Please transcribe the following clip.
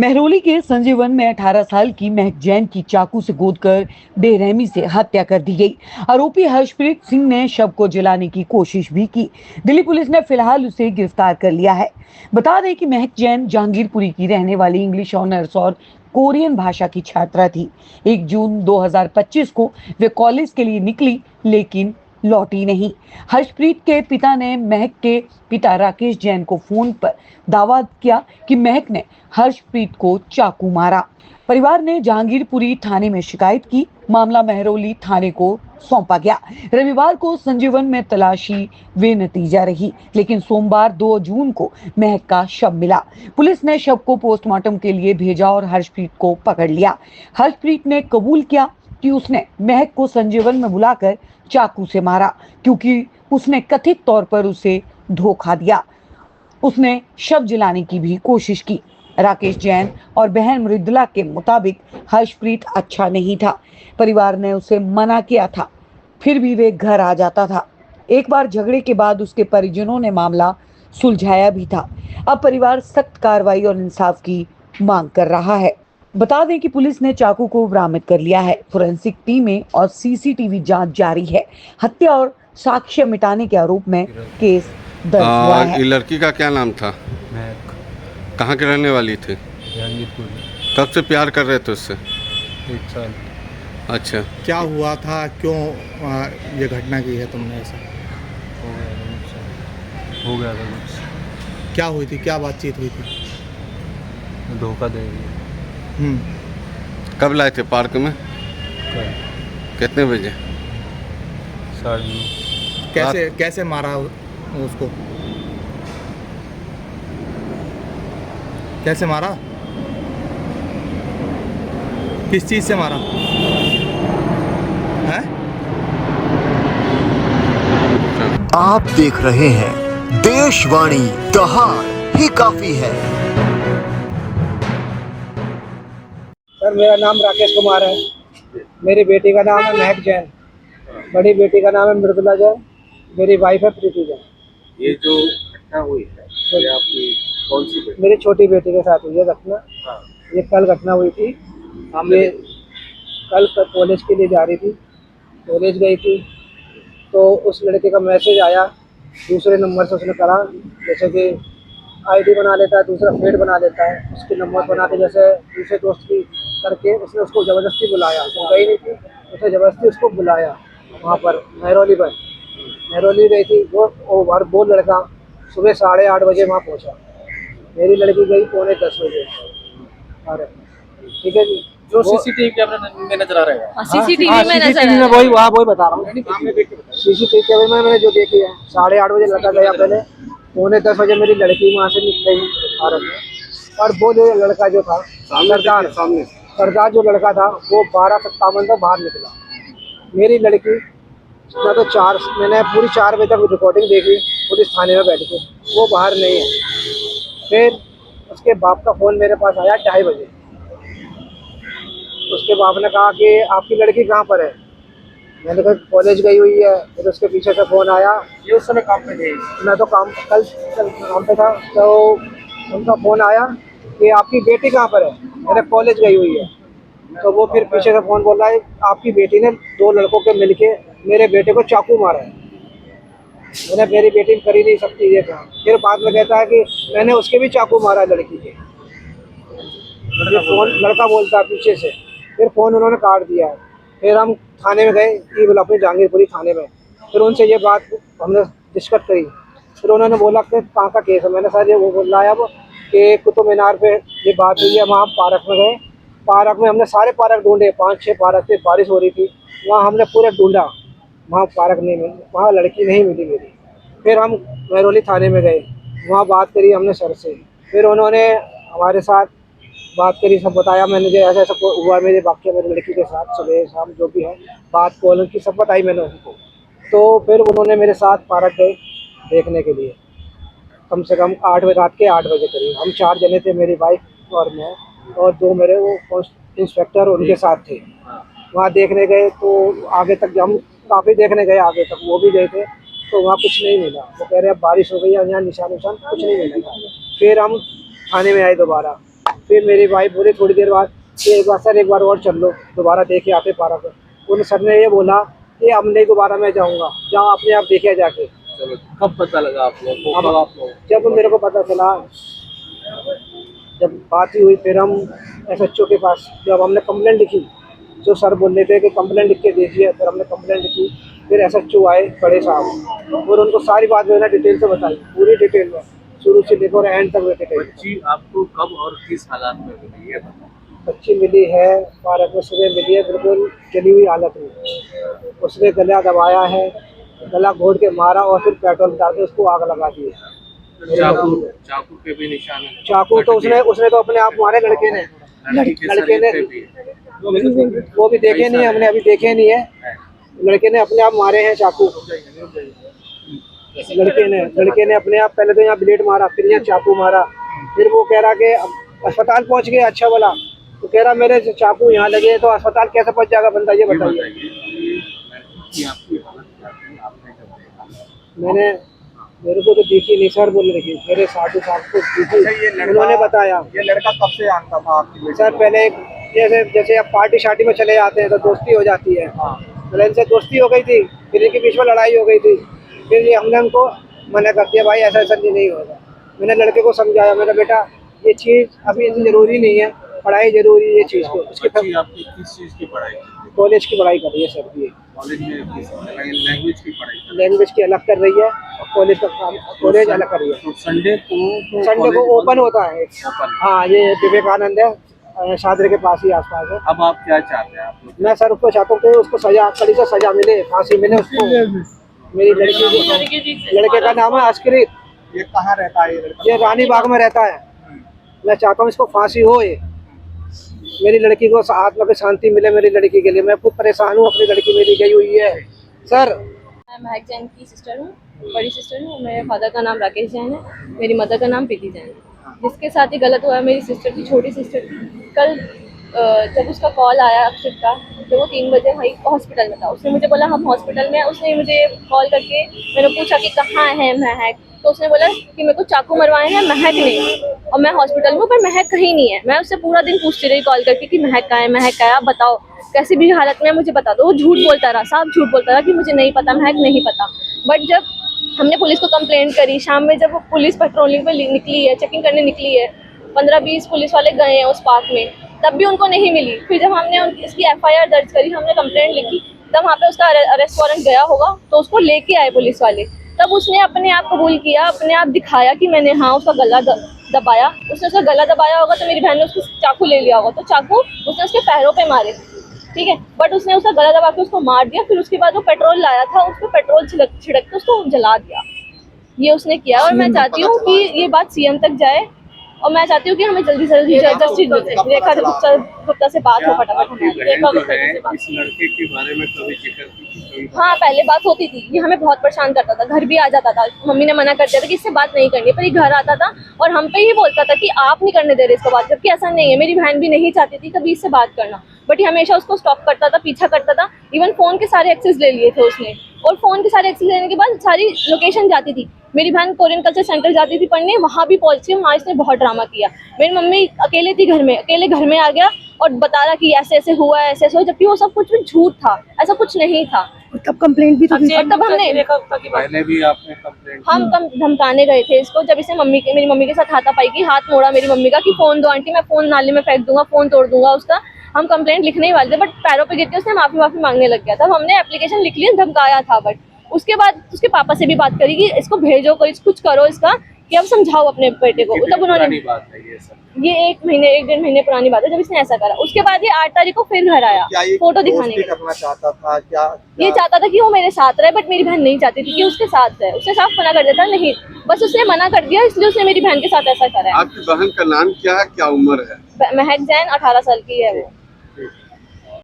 महरौली के संजीवन में 18 साल की महक जैन की चाकू से गोदकर बेरहमी से हत्या कर दी गई। आरोपी हर्षप्रीत सिंह ने शव को जलाने की कोशिश भी की। दिल्ली पुलिस ने फिलहाल उसे गिरफ्तार कर लिया है। बता दें कि महक जैन जहांगीरपुरी की रहने वाली इंग्लिश ऑनर्स और कोरियन भाषा की छात्रा थी। 1 जून 2025 को वे कॉलेज के लिए निकली, लेकिन लौटी नहीं। हर्षप्रीत के पिता ने महक के पिता राकेश जैन को फोन पर दावा किया कि महक ने हर्षप्रीत को चाकू मारा। परिवार ने जहांगीरपुरी थाने में शिकायत की। मामला महरौली थाने को सौंपा गया। रविवार को संजीवन में तलाशी बेनतीजा रही, लेकिन सोमवार 2 जून को महक का शव मिला। पुलिस ने शव को पोस्टमार्टम के लिए भेजा और हर्षप्रीत को पकड़ लिया। हर्षप्रीत ने कबूल किया कि उसने महक को संजीवन में बुलाकर चाकू से मारा, क्योंकि उसने कथित तौर पर उसे धोखा दिया। उसने शव जलाने की भी कोशिश की। राकेश जैन और बहन मृदुला के मुताबिक हर्षप्रीत अच्छा नहीं था। परिवार ने उसे मना किया था, फिर भी वे घर आ जाता था। एक बार झगड़े के बाद उसके परिजनों ने मामला सुलझाया भी था। अब परिवार सख्त कार्रवाई और इंसाफ की मांग कर रहा है। बता दें कि पुलिस ने चाकू को बरामद कर लिया है। फोरेंसिक टीमें और सीसीटीवी जांच जारी है। हत्या और साक्ष्य मिटाने के आरोप में केस दर्ज हुआ है। ये लड़की का क्या नाम था? महक। कहाँ के रहने वाली थी? जहांगीरपुर। कब से प्यार कर रहे थे उससे? 1 साल। अच्छा, क्या हुआ था, क्यों ये घटना की है तुमने? ऐसा हो गया था कुछ। क्या हुई थी, क्या बातचीत हुई थी? धोखा दे रही है। कब लाए थे पार्क में? कल कितने बजे? 9:30। कैसे मारा उसको? कैसे मारा? किस चीज़ से मारा है? आप देख रहे हैं देशवाणी, दहाड़ ही काफी है। सर, मेरा नाम राकेश कुमार है। मेरी बेटी का नाम है महक जैन, बड़ी बेटी का नाम है मृदुला जैन, मेरी वाइफ है प्रीति जैन। ये जो घटना हुई है ये आपकी कौन सी बेटी? मेरी छोटी बेटी के साथ हुई है घटना। हाँ। ये कल घटना हुई थी। ये कल कॉलेज के लिए जा रही थी, कॉलेज गई थी तो उस लड़के का मैसेज आया दूसरे नंबर से। उसने करा, जैसे कि आईडी बना लेता है, दूसरा फेड बना लेता है, उसके नंबर बना के जैसे दूसरे दोस्त की करके उसने उसको ज़बरदस्ती बुलाया। वो गई नहीं थी, उसने ज़बरदस्ती उसको बुलाया वहाँ पर महरौली पर। महरौली गई थी वो लड़का सुबह 8:30 बजे वहाँ पहुँचा। मेरी लड़की गई 9:45 बजे। अरे ठीक है जी, जो सीसीटीवी कैमरा में नजर आ रहा है। सीसीटीवी में वही बता रहा हूँ। सीसीटीवी में मैंने जो देखी है, 8:30 बजे लड़का गया पहले, 9:10 बजे मेरी लड़की वहाँ से निकल गई भारत में। और वो जो लड़का जो था सरदार जो लड़का था वो 12:57 तक बाहर निकला। मेरी लड़की ना तो मैंने पूरी 4 बजे तक रिकॉर्डिंग देखी पुलिस थाने में बैठ के, वो बाहर नहीं है। फिर उसके बाप का फ़ोन मेरे पास आया 2:30 बजे। उसके बाप ने कहा कि आपकी लड़की कहाँ पर है? मैंने कहा कॉलेज गई हुई है। फिर उसके पीछे से फ़ोन आया, ये उस समय काम पे थे? मैं तो कल काम पे था, तो उनका फ़ोन आया कि आपकी बेटी कहाँ पर है? मैंने कॉलेज गई हुई है। तो वो फिर पीछे से फ़ोन बोल रहा है आपकी बेटी ने 2 लड़कों के मिलके मेरे बेटे को चाकू मारा है। मैंने मेरी बेटी कर ही नहीं सकती ये काम। फिर बाद में कहता है कि मैंने उसके भी चाकू मारा लड़की के। फ़ोन लड़का बोलता है पीछे से। फिर फ़ोन उन्होंने काट दिया है। फिर हम थाने में गए, अपनी जहांगीरपुरी थाने में। फिर उनसे ये बात हमने डिस्कस करी। फिर उन्होंने बोला कि कहाँ का केस है? मैंने सर ये वो बोल रहा है अब कि कुतुब मीनार पे ये बात हुई है। वहाँ पार्क में गए, पार्क में हमने सारे पार्क ढूंढे, 5-6 पार्क थे, बारिश हो रही थी, वहाँ हमने पूरे ढूंढा, वहाँ पार्क नहीं मिली, वहाँ लड़की नहीं मिली मेरी। फिर हम महरौली थाने में गए, वहाँ बात करी हमने सर से। फिर उन्होंने हमारे साथ बात करी, सब बताया मैंने जो ऐसा ऐसा हुआ मेरे वाक्य मेरी लड़की के साथ, सुबह शाम जो भी है बात कॉल की सब बताई मैंने उनको। तो फिर उन्होंने मेरे साथ पार्क गए देखने के लिए, कम से कम 8 बजे, रात के 8 बजे करीब। हम 4 जने थे, मेरी वाइफ और मैं और 2 मेरे वो इंस्पेक्टर उनके साथ थे। वहाँ देखने गए तो आगे तक हम काफ़ी देखने गए, आगे तक वो भी गए थे, तो वहाँ कुछ नहीं मिला। वो कह रहे अब बारिश हो गई है, यहाँ निशान कुछ नहीं मिलेगा। फिर हम थाने में आए दोबारा। फिर मेरी वाइफ बोली थोड़ी देर बाद कि एक बार सर एक बार और चल लो, दोबारा देखे आते पार्क। उन सर ने ये बोला कि अब नहीं दोबारा मैं जाऊँगा, जाओ अपने आप देखे जाके। चलो, कब पता लगा आप लोगों को? कब आप लोग? जब मेरे को पता चला, जब बात ही हुई, फिर हम SHO के पास जब हमने कंप्लेंट लिखी, जो सर बोल रहे थे कि कंप्लेंट लिख के दीजिए, फिर हमने कंप्लेंट लिखी। फिर SHO आए बड़े साहब और उनको सारी बात मैंने डिटेल से बताई, पूरी डिटेल में, शुरू से लेकर एंड तक डिटेल। बच्ची आपको कब और किस हालात में मिली है? बच्ची मिली है पार्क में, सुबह मिली है बिल्कुल जली हुई हालत में। उसने गला दबाया है, गला घोट के मारा और फिर पेट्रोल डाल के उसको आग लगा दी है। चाकू के भी निशान है? चाकू तो उसने तो अपने आप मारे, लड़के ने वो भी देखे नहीं, हमने अभी देखे नहीं है। लड़के ने अपने आप मारे हैं चाकू, लड़के ने अपने आप, पहले तो यहाँ ब्लेड मारा, फिर यहाँ चाकू मारा। फिर वो कह रहा कि अस्पताल पहुँच गए, अच्छा वाला तो कह रहा मेरे चाकू यहाँ लगे तो अस्पताल कैसे पहुँच जाएगा बंदा, ये बताइए। मेरे को तो दिखी नहीं सर, बोल रही मेरे साधु साहब को दिखी, उन्होंने बताया। ये लड़का कब से जानता था आपकी? सर पहले जैसे अब पार्टी शार्टी में चले जाते हैं तो दोस्ती हो जाती है, तो इनसे दोस्ती हो गई थी, फिर इनके बीच में लड़ाई हो गई थी। फिर ये हमने उनको मना कर दिया, भाई ऐसा ऐसा नहीं होगा। मैंने लड़के को समझाया, मेरा बेटा ये चीज़ अभी इतनी ज़रूरी नहीं है, पढ़ाई ज़रूरी है ये चीज़ को। उसकी आपकी किस चीज़ की पढ़ाई? कॉलेज की पढ़ाई कर रही है सर, ये कॉलेज में लैंग्वेज की पढ़ाई? लैंग्वेज की अलग कर रही है और कॉलेज का काम, कॉलेज अलग कर रही है। तो संडे को ओपन होता है। हाँ, ये विवेकानंद है, शादरे के पास ही आसपास है। अब आप क्या चाहते हैं आप लोग? मैं सर उसको चाहता हूँ कि उसको सजा, कड़ी से सजा मिले, फांसी मिले उसको। मेरी लड़के का नाम है अस्क्रित। ये कहाँ रहता है ये लड़का? ये रानी बाग में रहता है। मैं चाहता हूँ इसको फांसी हो, ये मेरी लड़की को आत्मा की शांति मिले। मेरी लड़की के लिए मैं खूब परेशान हूँ, अपनी लड़की मेरी गई हुई है सर। मैं महक जैन की सिस्टर हूँ, बड़ी सिस्टर हूँ। मेरे फादर का नाम राकेश जैन है, मेरी मदर का नाम प्रीति जैन है। जिसके साथ ही गलत हुआ है मेरी सिस्टर की, छोटी सिस्टर थी। कल जब उसका कॉल आया अक्षित का, तो वो 3 बजे वहीं हॉस्पिटल में था। उसने मुझे बोला हम हॉस्पिटल में हैं। उसने मुझे कॉल करके मैंने पूछा कि कहाँ है महक, तो उसने बोला कि मेरे को चाकू मरवाए हैं, महक नहीं, और मैं हॉस्पिटल में हूँ पर महक कहीं नहीं है। मैं उससे पूरा दिन पूछती रही कॉल करके कि महक कहाँ है, महक कहाँ है, आप बताओ कैसी भी हालत में मुझे बता दो। वो झूठ बोलता रहा, साफ झूठ बोलता रहा कि मुझे नहीं पता, महक नहीं पता। बट जब हमने पुलिस को कंप्लेंट करी, शाम में जब पुलिस पेट्रोलिंग पे निकली है, चेकिंग करने निकली है, 15-20 पुलिस वाले गए हैं उस पार्क में, तब भी उनको नहीं मिली। फिर जब हमने इसकी FIR दर्ज करी, हमने कंप्लेंट लिखी, तब वहाँ पे उसका अरेस्ट वारंट गया होगा, तो उसको लेके आए पुलिस वाले। तब उसने अपने आप कबूल किया, अपने आप दिखाया कि मैंने हाँ उसका गला दबाया। उसने उसका गला दबाया होगा तो मेरी बहन ने उसको चाकू ले लिया होगा, तो चाकू उसने उसके पैरों पे मारे, ठीक है। बट उसने उसका गला दबा के उसको मार दिया। फिर उसके बाद वो पेट्रोल लाया था, उस पर पेट्रोल छिड़क के उसको जला दिया, ये उसने किया। और मैं चाहती हूँ कि ये बात CM तक जाए, और मैं चाहती हूँ कि हमें जल्दी से जल्दी जस्टिस मिले। रेखा गुप्ता से बात हो फटाफट। इस लड़के के बारे में कभी जिक्र की? हाँ, पहले बात होती थी, ये हमें बहुत परेशान करता था, घर भी आ जाता था। मम्मी ने मना कर दिया था कि इससे बात नहीं करनी, पर ये घर आता था और हम पे ही बोलता था कि आप नहीं करने दे रहे इसको बात, जबकि ऐसा नहीं है। मेरी बहन भी नहीं चाहती थी कभी इससे बात करना, बट ये हमेशा उसको स्टॉप करता था, पीछा करता था। इवन फ़ोन के सारे एक्सेस ले लिए थे उसने, और फ़ोन के सारे एक्सेस लेने के बाद सारी लोकेशन जाती थी। मेरी बहन कोरियन कल्चर सेंटर जाती थी पढ़ने, वहाँ भी पहुँची, वहाँ इसने बहुत ड्रामा किया। मेरी मम्मी अकेले थी घर में, अकेले घर में आ गया और बता रहा कि ऐसे ऐसे हुआ है, ऐसे ऐसे हुआ, जबकि वो सब कुछ भी झूठ था, ऐसा कुछ नहीं था। तब कंप्लेंट भी तब हमने पहले भी आपने कंप्लेंट? हम धमकाने गए थे इसको, जब इसने मेरी मम्मी के साथ हाथापाई की, हाथ मोड़ा मेरी मम्मी का कि फ़ोन दो आंटी, मैं फ़ोन नाले में फेंक दूंगा, फ़ोन तोड़ दूंगा उसका। हम कंप्लेंट लिखने ही वाले थे, बट पैरों पे गिर के उसने माफ़ी मांगने लग गया। तब हमने एप्लीकेशन लिख लिया, धमकाया था। बट उसके बाद उसके पापा से भी बात करी कि इसको भेजो, कोई कुछ करो इसका, कि अब समझाओ अपने बेटे को। तब उन्होंने, बात है ये सब, ये 1-1.5 महीने पुरानी बात है जब इसने ऐसा करा। उसके बाद ये 8 तारीख को फिर घर आया फोटो दिखाने के लिए। करना चाहता था क्या? ये चाहता था कि वो मेरे साथ रहे, बट मेरी बहन नहीं चाहती थी कि उसके साथ रहे। उसने साफ मना कर दिया था, नहीं, बस उसने मना कर दिया, इसलिए उसने मेरी बहन के साथ ऐसा करा है। आपकी बहन का नाम क्या है, क्या उम्र है? महक जैन, 18 साल की है वो।